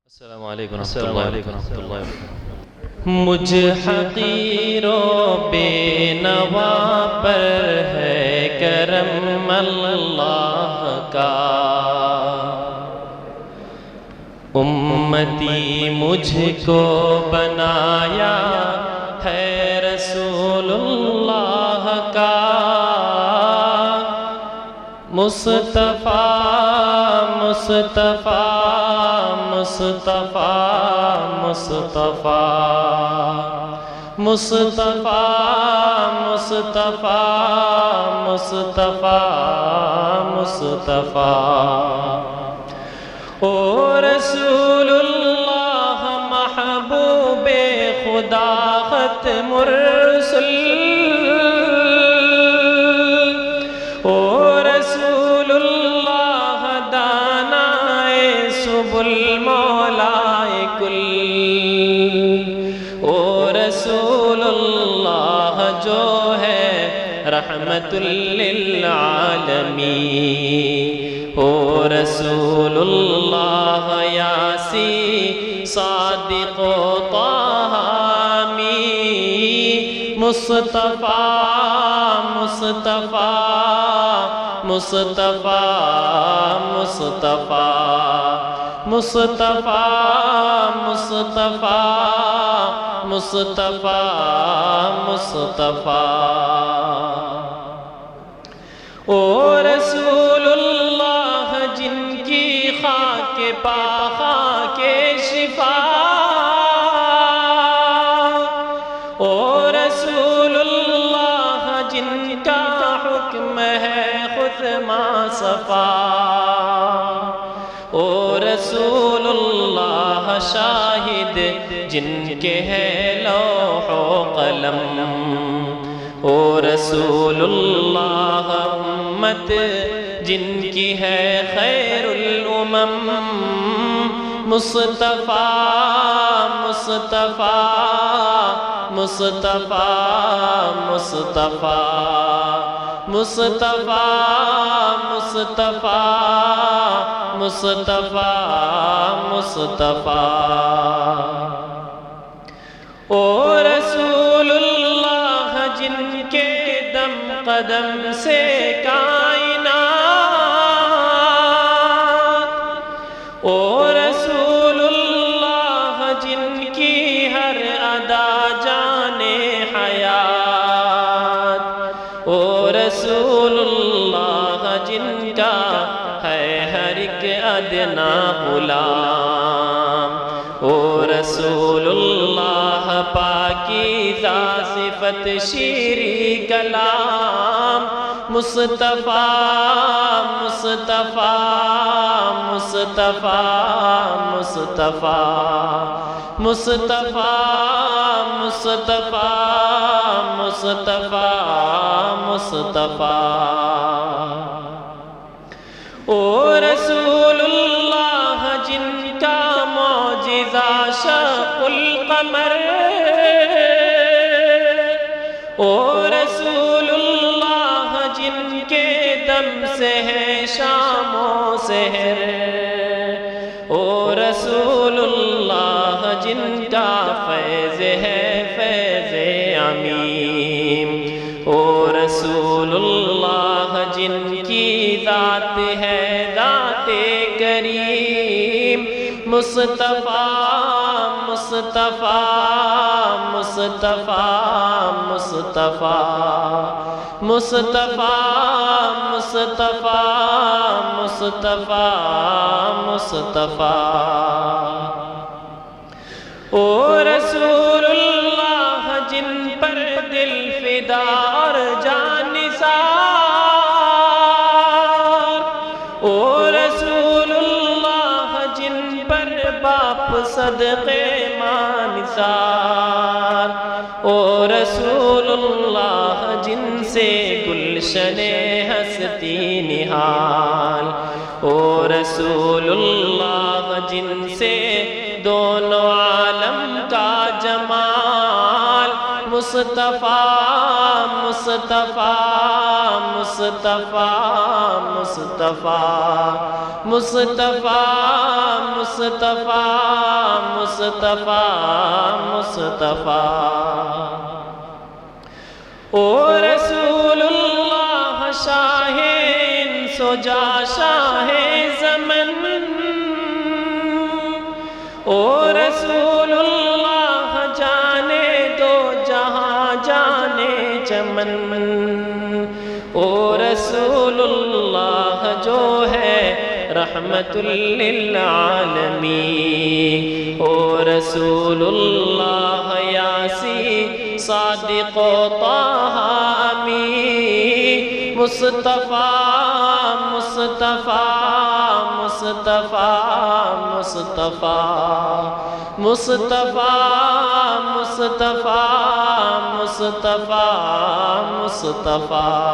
السلام علیکم ورحمۃ اللہ وبرکاتہ۔ مجھ حقیر و بے نوا پر ہے کرم اللہ کا، امتی مجھ کو بنایا ہے رسول اللہ کا، مصطفیٰ مصطفیٰ مصطفیٰ مصطفیٰ مصطفیٰ مصطفیٰ مصطفیٰ مصطفیٰ او رسول اللہ محبوب خدا ختم الرسل، او رسول اللہ دانائے سبل مولائے کل، او رسول اللہ جو ہے رحمت للعالمین، او رسول اللہ یاسی صادق و طاہمی، مصطفیٰ مصطفیٰ مصطفیٰ مصطفیٰ مصطفیٰ مصطفیٰ مصطفیٰ مصطفیٰ او رسول اللہ جن کی خاک پا خاک شفا، او رسول اللہ جن کا حکم ہے خود ما صفا، او رسول اللہ شاہد جن کے ہے لوح و قلم، او رسول اللہ امت جن کی ہے خیر الامم، مصطفیٰ مصطفیٰ مصطفیٰ مصطفیٰ مصطفیٰ مصطفیٰ مصطفیٰ مصطفیٰ او رسول اللہ جن کے دم قدم سے کائنات، او رسول اللہ جن کی ہر ادا جانے حیات، او رسول اللہ جن کا ہے ہر ایک ادنا غلام، او رسول اللہ پاکیزہ صفت شیریں کلام، مصطفیٰ مصطفیٰ مصطفیٰ مصطفیٰ مصطفیٰ مصطفیٰ مصطفیٰ مصطفیٰ او رسول اللہ جن کا معجزہ شق القمر، او رسول اللہ جن کے دم سے ہے شام و سحر، او رسول اللہ جن کا فیض ہے فیض عمیم، او رسول اللہ جن کی ذات ہے ذات کریم، مصطفیٰ مصطفیٰ مصطفیٰ مصطفیٰ مصطفیٰ مصطفیٰ مصطفیٰ مصطفیٰ او رسول اللہ جن پر دل فدا اور جان نثار، او رسول اللہ جن پر باپ صدقے ماں نثار، او رسول اللہ جن سے گلشن ہستی نہال، او رسول اللہ جن سے دونوں عالم کا جمال، مصطفیٰ مصطفیٰ مصطفیٰ مصطفیٰ مصطفیٰ مصطفیٰ مصطفیٰ مصطفیٰ او رسول اللہ شاہ سجا شاہ زمن او رسول اللہ جانے دو جہاں جانے چمن او رسول اللہ جو ہے رحمت للعالمین او رسول اللہ یاسی صادق و طہ امین مصطفیٰ مصطفیٰ مصطفیٰ مصطفیٰ مصطفیٰ مصطفیٰ مصطفیٰ مصطفیٰ